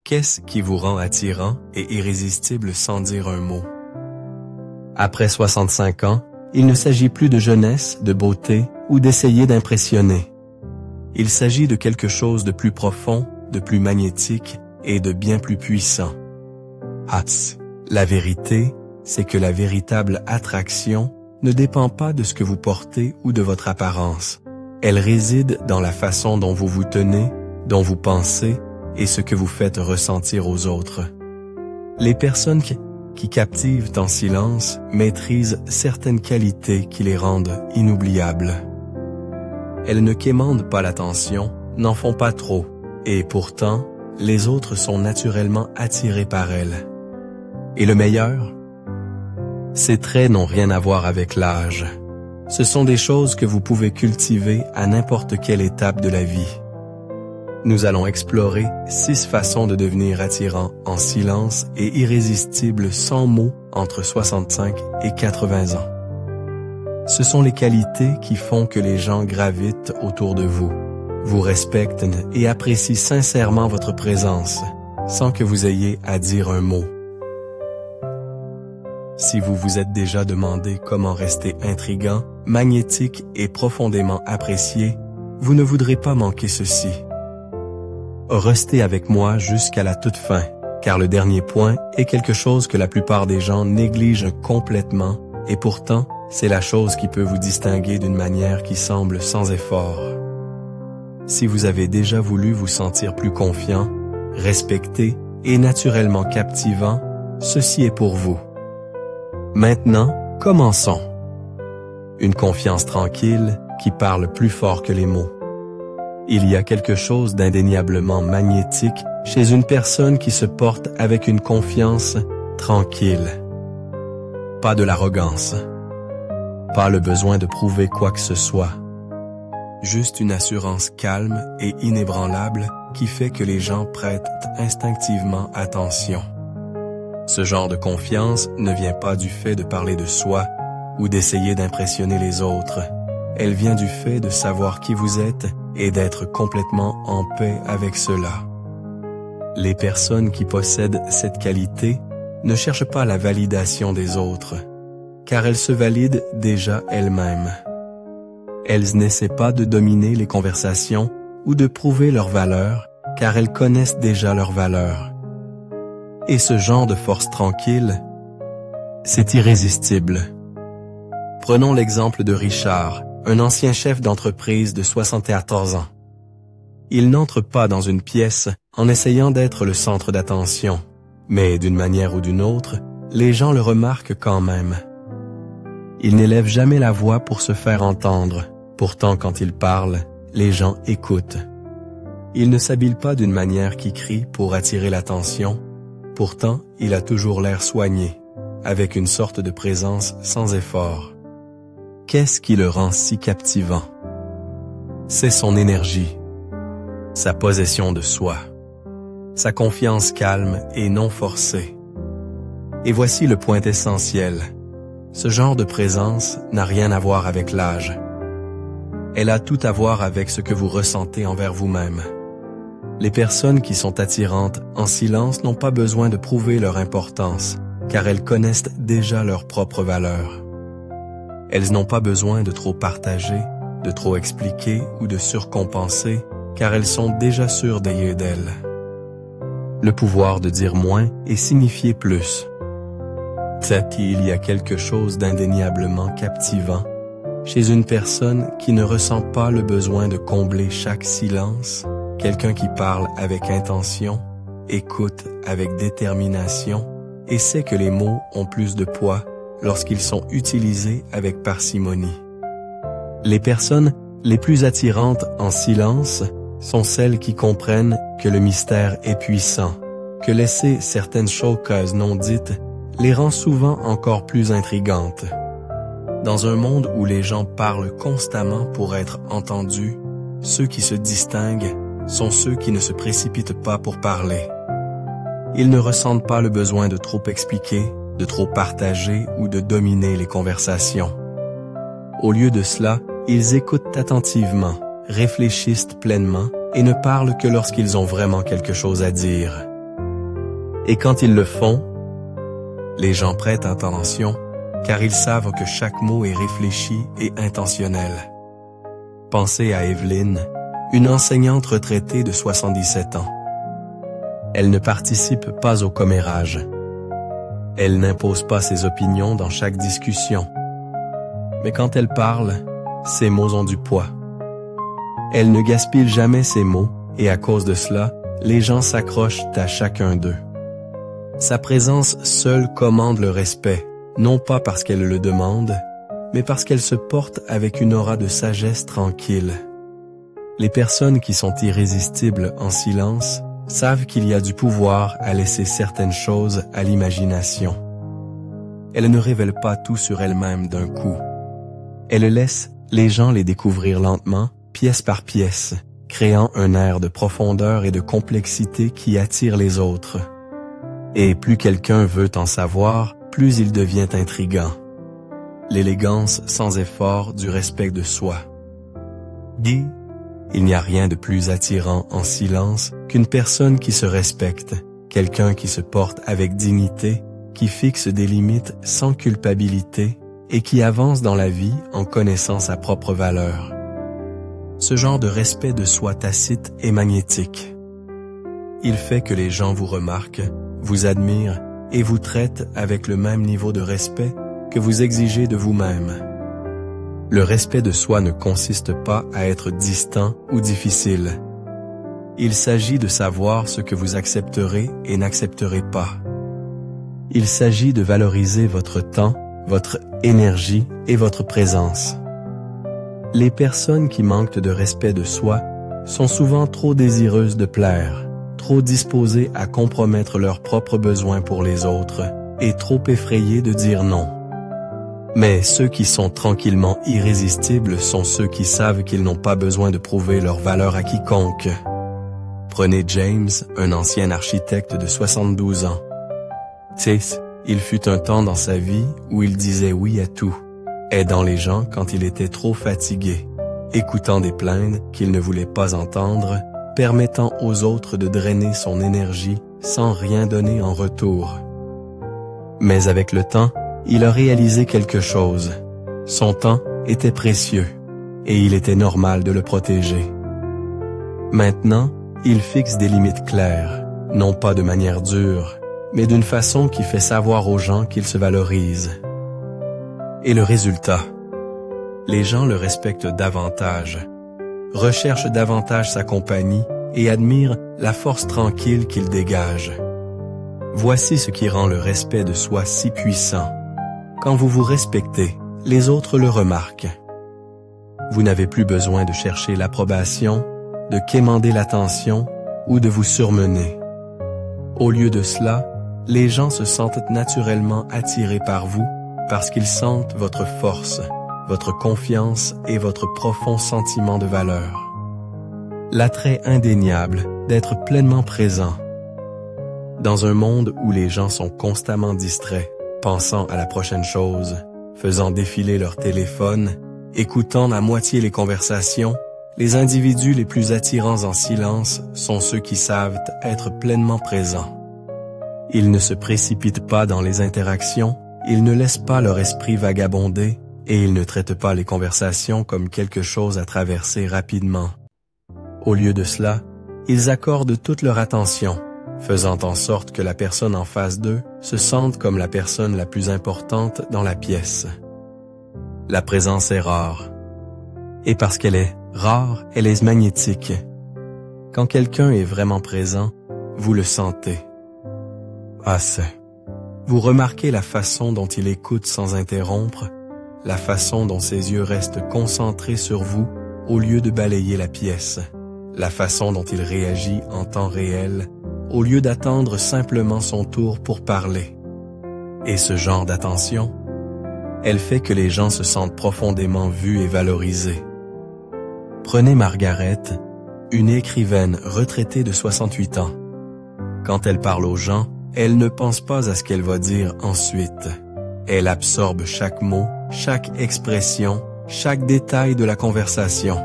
Qu'est-ce qui vous rend attirant et irrésistible sans dire un mot? Après 65 ans, il ne s'agit plus de jeunesse, de beauté ou d'essayer d'impressionner. Il s'agit de quelque chose de plus profond, de plus magnétique et de bien plus puissant. La vérité, c'est que la véritable attraction ne dépend pas de ce que vous portez ou de votre apparence. Elle réside dans la façon dont vous vous tenez, dont vous pensez et ce que vous faites ressentir aux autres. Les personnes qui captivent en silence maîtrisent certaines qualités qui les rendent inoubliables. Elles ne quémandent pas l'attention, n'en font pas trop, et pourtant, les autres sont naturellement attirés par elles. Et le meilleur? Ces traits n'ont rien à voir avec l'âge. Ce sont des choses que vous pouvez cultiver à n'importe quelle étape de la vie. Nous allons explorer 6 façons de devenir attirant en silence et irrésistible sans mots entre 65 et 80 ans. Ce sont les qualités qui font que les gens gravitent autour de vous, vous respectent et apprécient sincèrement votre présence, sans que vous ayez à dire un mot. Si vous vous êtes déjà demandé comment rester intriguant, magnétique et profondément apprécié, vous ne voudrez pas manquer ceci. Restez avec moi jusqu'à la toute fin, car le dernier point est quelque chose que la plupart des gens négligent complètement, et pourtant, c'est la chose qui peut vous distinguer d'une manière qui semble sans effort. Si vous avez déjà voulu vous sentir plus confiant, respecté et naturellement captivant, ceci est pour vous. Maintenant, commençons. Une confiance tranquille qui parle plus fort que les mots. Il y a quelque chose d'indéniablement magnétique chez une personne qui se porte avec une confiance tranquille. Pas de l'arrogance. Pas le besoin de prouver quoi que ce soit. Juste une assurance calme et inébranlable qui fait que les gens prêtent instinctivement attention. Ce genre de confiance ne vient pas du fait de parler de soi ou d'essayer d'impressionner les autres. Elle vient du fait de savoir qui vous êtes et d'être complètement en paix avec cela. Les personnes qui possèdent cette qualité ne cherchent pas la validation des autres, car elles se valident déjà elles-mêmes. Elles n'essaient pas de dominer les conversations ou de prouver leur valeur, car elles connaissent déjà leur valeur. Et ce genre de force tranquille, c'est irrésistible. Prenons l'exemple de Richard, un ancien chef d'entreprise de 74 ans. Il n'entre pas dans une pièce en essayant d'être le centre d'attention, mais d'une manière ou d'une autre, les gens le remarquent quand même. Il n'élève jamais la voix pour se faire entendre, pourtant quand il parle, les gens écoutent. Il ne s'habille pas d'une manière qui crie pour attirer l'attention, pourtant il a toujours l'air soigné, avec une sorte de présence sans effort. Qu'est-ce qui le rend si captivant? C'est son énergie, sa possession de soi, sa confiance calme et non forcée. Et voici le point essentiel. Ce genre de présence n'a rien à voir avec l'âge. Elle a tout à voir avec ce que vous ressentez envers vous-même. Les personnes qui sont attirantes en silence n'ont pas besoin de prouver leur importance, car elles connaissent déjà leur propre valeur. Elles n'ont pas besoin de trop partager, de trop expliquer ou de surcompenser, car elles sont déjà sûres d'elles. Le pouvoir de dire moins et signifier plus. Il y a quelque chose d'indéniablement captivant chez une personne qui ne ressent pas le besoin de combler chaque silence, quelqu'un qui parle avec intention, écoute avec détermination et sait que les mots ont plus de poids lorsqu'ils sont utilisés avec parcimonie. Les personnes les plus attirantes en silence sont celles qui comprennent que le mystère est puissant, que laisser certaines choses non dites les rend souvent encore plus intrigantes. Dans un monde où les gens parlent constamment pour être entendus, ceux qui se distinguent sont ceux qui ne se précipitent pas pour parler. Ils ne ressentent pas le besoin de trop expliquer, de trop partager ou de dominer les conversations. Au lieu de cela, ils écoutent attentivement, réfléchissent pleinement et ne parlent que lorsqu'ils ont vraiment quelque chose à dire. Et quand ils le font, les gens prêtent attention, car ils savent que chaque mot est réfléchi et intentionnel. Pensez à Evelyne, une enseignante retraitée de 77 ans. Elle ne participe pas au commérage. Elle n'impose pas ses opinions dans chaque discussion. Mais quand elle parle, ses mots ont du poids. Elle ne gaspille jamais ses mots et à cause de cela, les gens s'accrochent à chacun d'eux. Sa présence seule commande le respect, non pas parce qu'elle le demande, mais parce qu'elle se porte avec une aura de sagesse tranquille. Les personnes qui sont irrésistibles en silence savent qu'il y a du pouvoir à laisser certaines choses à l'imagination. Elle ne révèle pas tout sur elle-même d'un coup. Elle laisse les gens les découvrir lentement, pièce par pièce, créant un air de profondeur et de complexité qui attire les autres. Et plus quelqu'un veut en savoir, plus il devient intriguant. L'élégance sans effort du respect de soi. Guy, il n'y a rien de plus attirant en silence qu'une personne qui se respecte, quelqu'un qui se porte avec dignité, qui fixe des limites sans culpabilité et qui avance dans la vie en connaissant sa propre valeur. Ce genre de respect de soi tacite est magnétique. Il fait que les gens vous remarquent, vous admirent et vous traitent avec le même niveau de respect que vous exigez de vous-même. Le respect de soi ne consiste pas à être distant ou difficile. Il s'agit de savoir ce que vous accepterez et n'accepterez pas. Il s'agit de valoriser votre temps, votre énergie et votre présence. Les personnes qui manquent de respect de soi sont souvent trop désireuses de plaire, trop disposées à compromettre leurs propres besoins pour les autres et trop effrayées de dire non. Mais ceux qui sont tranquillement irrésistibles sont ceux qui savent qu'ils n'ont pas besoin de prouver leur valeur à quiconque. Prenez James, un ancien architecte de 72 ans. Il fut un temps dans sa vie où il disait oui à tout, aidant les gens quand il était trop fatigué, écoutant des plaintes qu'il ne voulait pas entendre, permettant aux autres de drainer son énergie sans rien donner en retour. Mais avec le temps, il a réalisé quelque chose. Son temps était précieux et il était normal de le protéger. Maintenant, il fixe des limites claires, non pas de manière dure, mais d'une façon qui fait savoir aux gens qu'ils se valorisent. Et le résultat? Les gens le respectent davantage, recherchent davantage sa compagnie et admirent la force tranquille qu'il dégage. Voici ce qui rend le respect de soi si puissant. Quand vous vous respectez, les autres le remarquent. Vous n'avez plus besoin de chercher l'approbation, de quémander l'attention ou de vous surmener. Au lieu de cela, les gens se sentent naturellement attirés par vous parce qu'ils sentent votre force, votre confiance et votre profond sentiment de valeur. L'attrait indéniable d'être pleinement présent. Dans un monde où les gens sont constamment distraits, pensant à la prochaine chose, faisant défiler leur téléphone, écoutant à moitié les conversations, les individus les plus attirants en silence sont ceux qui savent être pleinement présents. Ils ne se précipitent pas dans les interactions, ils ne laissent pas leur esprit vagabonder et ils ne traitent pas les conversations comme quelque chose à traverser rapidement. Au lieu de cela, ils accordent toute leur attention, faisant en sorte que la personne en face d'eux se sente comme la personne la plus importante dans la pièce. La présence est rare. Et parce qu'elle est rare, elle est magnétique. Quand quelqu'un est vraiment présent, vous le sentez. Vous remarquez la façon dont il écoute sans interrompre, la façon dont ses yeux restent concentrés sur vous au lieu de balayer la pièce, la façon dont il réagit en temps réel au lieu d'attendre simplement son tour pour parler. Et ce genre d'attention, elle fait que les gens se sentent profondément vus et valorisés. Prenez Margaret, une écrivaine retraitée de 68 ans. Quand elle parle aux gens, elle ne pense pas à ce qu'elle va dire ensuite. Elle absorbe chaque mot, chaque expression, chaque détail de la conversation.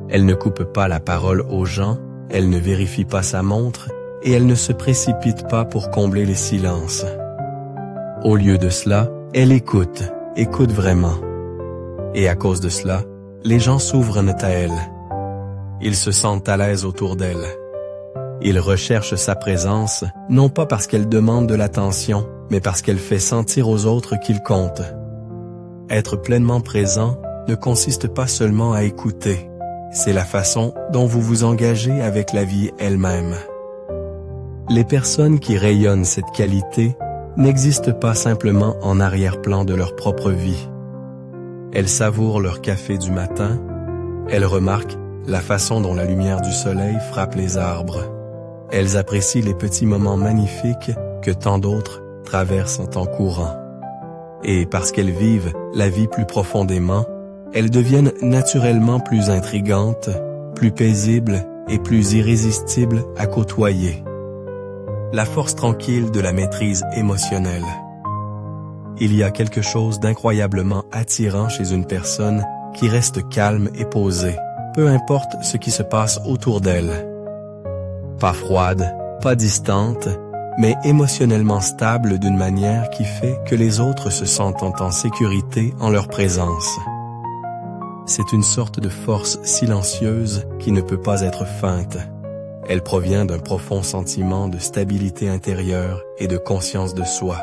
Elle ne coupe pas la parole aux gens, elle ne vérifie pas sa montre et elle ne se précipite pas pour combler les silences. Au lieu de cela, elle écoute vraiment. Et à cause de cela, les gens s'ouvrent à elle. Ils se sentent à l'aise autour d'elle. Ils recherchent sa présence, non pas parce qu'elle demande de l'attention, mais parce qu'elle fait sentir aux autres qu'ils comptent. Être pleinement présent ne consiste pas seulement à écouter, c'est la façon dont vous vous engagez avec la vie elle-même. Les personnes qui rayonnent cette qualité n'existent pas simplement en arrière-plan de leur propre vie. Elles savourent leur café du matin, elles remarquent la façon dont la lumière du soleil frappe les arbres. Elles apprécient les petits moments magnifiques que tant d'autres traversent en courant. Et parce qu'elles vivent la vie plus profondément, elles deviennent naturellement plus intrigantes, plus paisibles et plus irrésistibles à côtoyer. La force tranquille de la maîtrise émotionnelle. Il y a quelque chose d'incroyablement attirant chez une personne qui reste calme et posée, peu importe ce qui se passe autour d'elle. Pas froide, pas distante, mais émotionnellement stable d'une manière qui fait que les autres se sentent en sécurité en leur présence. C'est une sorte de force silencieuse qui ne peut pas être feinte. Elle provient d'un profond sentiment de stabilité intérieure et de conscience de soi.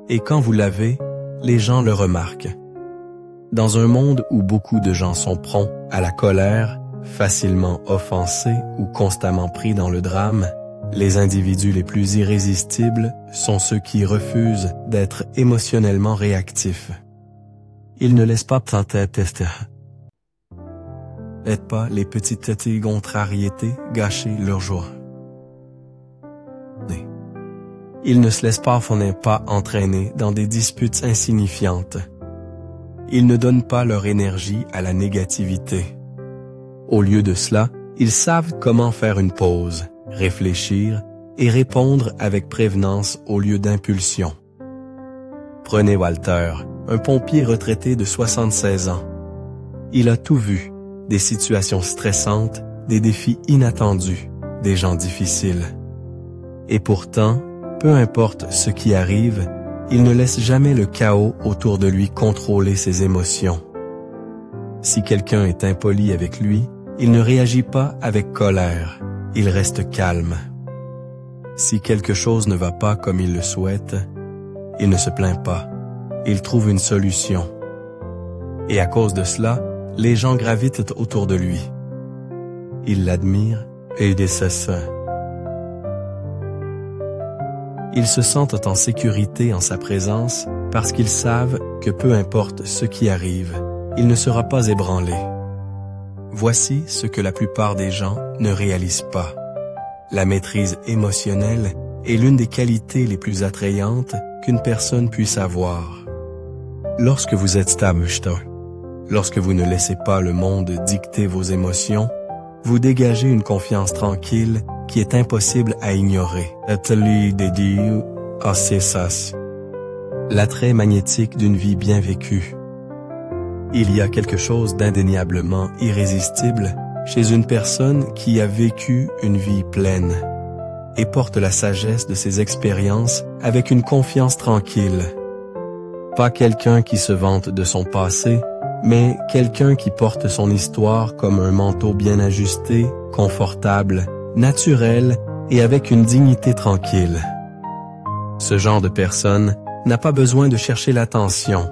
Et quand vous l'avez, les gens le remarquent. Dans un monde où beaucoup de gens sont prompts à la colère, facilement offensés ou constamment pris dans le drame, les individus les plus irrésistibles sont ceux qui refusent d'être émotionnellement réactifs. Ils ne laissent pas les petites contrariétés gâcher leur joie. Ils ne se laissent pas entraîner dans des disputes insignifiantes. Ils ne donnent pas leur énergie à la négativité. Au lieu de cela, ils savent comment faire une pause, réfléchir et répondre avec prévenance au lieu d'impulsion. Prenez Walter, un pompier retraité de 76 ans. Il a tout vu, des situations stressantes, des défis inattendus, des gens difficiles. Et pourtant, peu importe ce qui arrive, il ne laisse jamais le chaos autour de lui contrôler ses émotions. Si quelqu'un est impoli avec lui, il ne réagit pas avec colère, il reste calme. Si quelque chose ne va pas comme il le souhaite, il ne se plaint pas, il trouve une solution. Et à cause de cela, les gens gravitent autour de lui. Ils l'admirent et il décesse. Ils se sentent en sécurité en sa présence parce qu'ils savent que peu importe ce qui arrive, il ne sera pas ébranlé. Voici ce que la plupart des gens ne réalisent pas. La maîtrise émotionnelle est l'une des qualités les plus attrayantes qu'une personne puisse avoir. Lorsque vous êtes stable, lorsque vous ne laissez pas le monde dicter vos émotions, vous dégagez une confiance tranquille qui est impossible à ignorer. L'attrait magnétique d'une vie bien vécue. Il y a quelque chose d'indéniablement irrésistible chez une personne qui a vécu une vie pleine et porte la sagesse de ses expériences avec une confiance tranquille. Pas quelqu'un qui se vante de son passé, mais quelqu'un qui porte son histoire comme un manteau bien ajusté, confortable, naturel et avec une dignité tranquille. Ce genre de personne n'a pas besoin de chercher l'attention,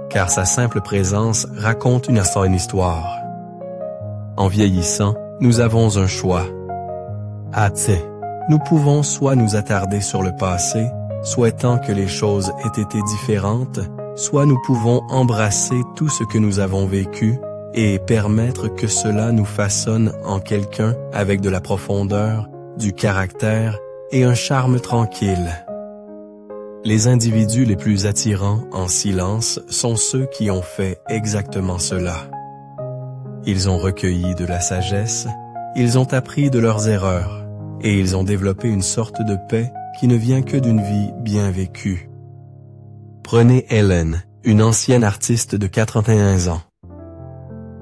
car sa simple présence raconte une histoire. En vieillissant, nous avons un choix. Nous pouvons soit nous attarder sur le passé, souhaitant que les choses aient été différentes, soit nous pouvons embrasser tout ce que nous avons vécu et permettre que cela nous façonne en quelqu'un avec de la profondeur, du caractère et un charme tranquille. Les individus les plus attirants en silence sont ceux qui ont fait exactement cela. Ils ont recueilli de la sagesse, ils ont appris de leurs erreurs et ils ont développé une sorte de paix qui ne vient que d'une vie bien vécue. Prenez Helen, une ancienne artiste de 81 ans.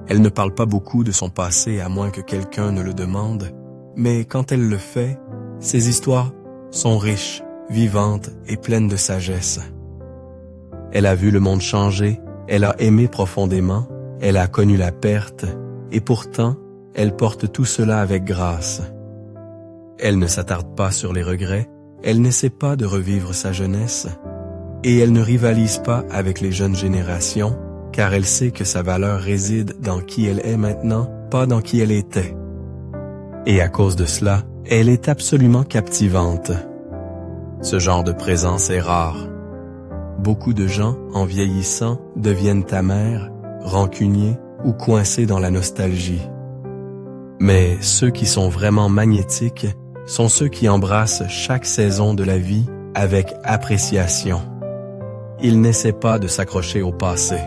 Elle ne parle pas beaucoup de son passé à moins que quelqu'un ne le demande, mais quand elle le fait, Ces histoires sont riches, vivantes et pleines de sagesse. Elle a vu le monde changer, elle a aimé profondément, elle a connu la perte, et pourtant, elle porte tout cela avec grâce. Elle ne s'attarde pas sur les regrets, elle n'essaie pas de revivre sa jeunesse, et elle ne rivalise pas avec les jeunes générations, car elle sait que sa valeur réside dans qui elle est maintenant, pas dans qui elle était. Et à cause de cela, elle est absolument captivante. Ce genre de présence est rare. Beaucoup de gens, en vieillissant, deviennent amers, rancuniers ou coincés dans la nostalgie. Mais ceux qui sont vraiment magnétiques sont ceux qui embrassent chaque saison de la vie avec appréciation. Ils n'essaient pas de s'accrocher au passé.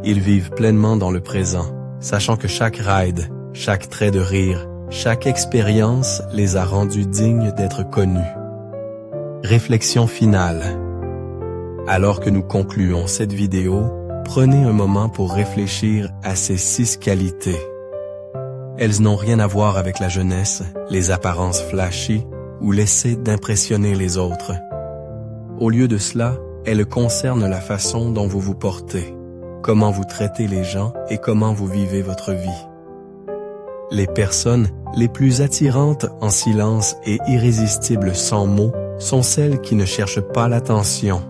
Ils vivent pleinement dans le présent, sachant que chaque ride, chaque trait de rire, chaque expérience les a rendus dignes d'être connus. Réflexion finale. Alors que nous concluons cette vidéo, prenez un moment pour réfléchir à ces 6 qualités. Elles n'ont rien à voir avec la jeunesse, les apparences flashy ou l'essai d'impressionner les autres. Au lieu de cela, elles concernent la façon dont vous vous portez, comment vous traitez les gens et comment vous vivez votre vie. Les personnes les plus attirantes en silence et irrésistibles sans mots sont celles qui ne cherchent pas l'attention.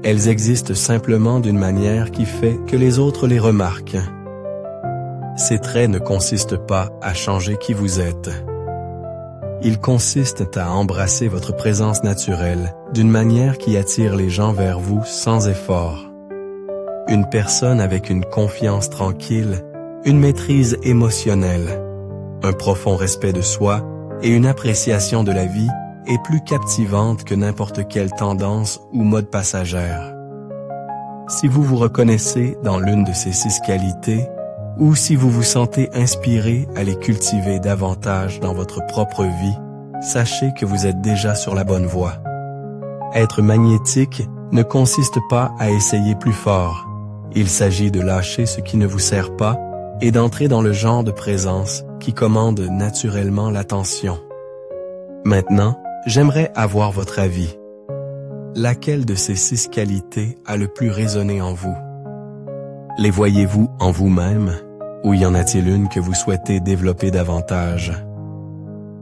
Elles existent simplement d'une manière qui fait que les autres les remarquent. Ces traits ne consistent pas à changer qui vous êtes. Ils consistent à embrasser votre présence naturelle d'une manière qui attire les gens vers vous sans effort. Une personne avec une confiance tranquille, une maîtrise émotionnelle, un profond respect de soi et une appréciation de la vie est plus captivante que n'importe quelle tendance ou mode passagère. Si vous vous reconnaissez dans l'une de ces 6 qualités, ou si vous vous sentez inspiré à les cultiver davantage dans votre propre vie, sachez que vous êtes déjà sur la bonne voie. Être magnétique ne consiste pas à essayer plus fort. Il s'agit de lâcher ce qui ne vous sert pas et d'entrer dans le genre de présence qui commande naturellement l'attention. Maintenant, j'aimerais avoir votre avis. Laquelle de ces 6 qualités a le plus résonné en vous? Les voyez-vous en vous-même, ou y en a-t-il une que vous souhaitez développer davantage?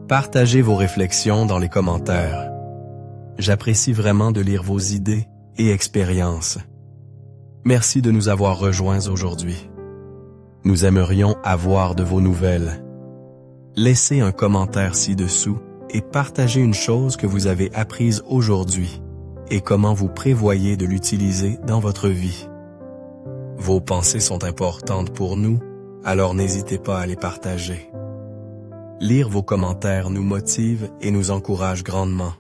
Partagez vos réflexions dans les commentaires. J'apprécie vraiment de lire vos idées et expériences. Merci de nous avoir rejoints aujourd'hui. Nous aimerions avoir de vos nouvelles. Laissez un commentaire ci-dessous et partagez une chose que vous avez apprise aujourd'hui et comment vous prévoyez de l'utiliser dans votre vie. Vos pensées sont importantes pour nous, alors n'hésitez pas à les partager. Lire vos commentaires nous motive et nous encourage grandement.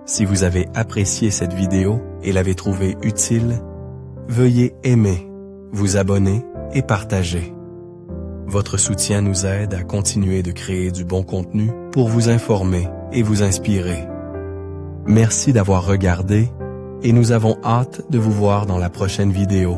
Si vous avez apprécié cette vidéo et l'avez trouvée utile, veuillez aimer, vous abonner et partager. Votre soutien nous aide à continuer de créer du bon contenu pour vous informer et vous inspirer. Merci d'avoir regardé et nous avons hâte de vous voir dans la prochaine vidéo.